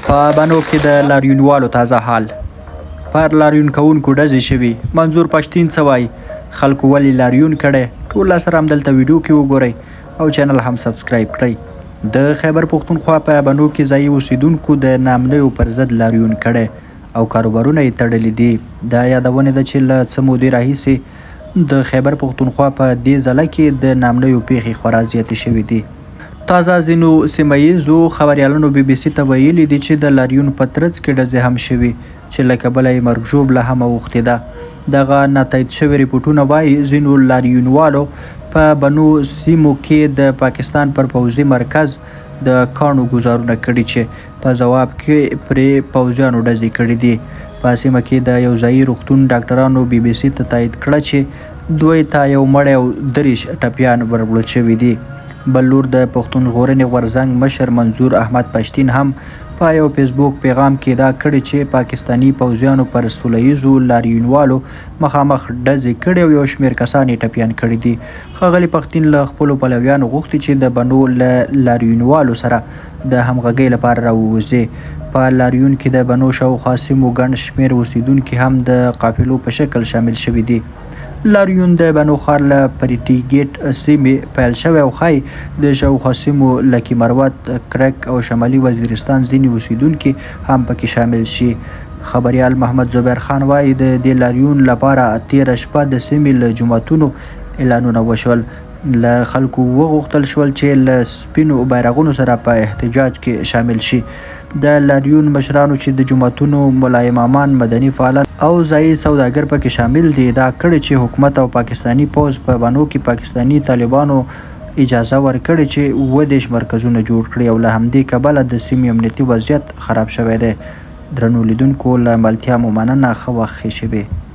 په بنو کې د لاریونوالو تازه حال. پر لاریون کوونکو ډزې شوي. منظور پښتین څه وایي؟ خلکو ولې لاریون کړی؟ ټول سره همدلته ویډیو کې وګورئ او چینل هم سبسکرایب کړئ. د خیبر پښتونخوا په بنو کې ځایي اوسیدونکو د نامنیو پر ضد لاریون کړی او کاروبارونه یې تړلي دي. دا یادونه ده چې له څه مودې راهیسې د خیبر پښتونخوا په دې ځله کې د نامنیو پیښې خورا زیاتې شوې دي. تازه ځینو سیمه ییزو خبریالانو BBC ته ویلي دي چې د لاریون په ترڅ کې ډزې هم شوي چې له کبله یې مرګ ژوبله هم اوښتې ده. دغه ناتایید شوي ریپورټونه وایي ځینو لاریونوالو په بنو سیمو کې د پاکستان پر پوځي مرکز د کاڼو ګزارونه کړي چې په ځواب کې پرې پوځیانو ډزې کړي دي. په سیمه کې د یو ځایي روغتون ډاکټرانو BBC ته تایید کړه چې دوی ته یو مړی او 30 ټپیان وربړل شوي دي. بل لور د پښتون ژغورنې غورځنګ مشر منظور احمد پښتین هم په یو فیسبوک پیغام کې دا کړي چې پاکستاني پوځیانو پر سوله ییزو لاریونوالو مخامخ ډزې کړي او یو شمېر کسان یې ټپیان کړي دي. ښاغلي پښتین له خپلو پلویانو غوښتي چې د بنو له لاریونوالو سره د همغږۍ لپاره راووځي. په لاریون کې د بنو شاوخوا سیمو ګڼ شمېر اوسیدونکي هم د قافلو په شکل شامل شوي دي. لاریون د بنو ښار له پریټي ګیټ سیمې پیل شوی او ښایي د شاوخوا سیمو لکي مروت، کرک او شمالي وزیرستان ځینې اوسیدونکي هم پکې شامل شي. خبریال محمد زبیر خان وایي د دې لاریون لپاره تېره شپه د سیمې له جوماتونو اعلانونه وشول. له خلکو وغوښتل شول چې له سپینو بیرغونو سره په احتجاج کې شامل شي. د لاریون مشرانو چې د جوماتونو ملا امامان، مدني فعالان او ځایي سوداګر پکې شامل دي دا کړي چې حکومت او پاکستاني پوځ په بنو کې پاکستاني طالبانو اجازه ورکړي چې 27 مرکزونه جوړ کړي او له همدې کبله د سیمې امنیتي وضعیت خراب شوی دی. درنو لیدونکو له ملتیا مو مننه. ښه وخت ښې شپې.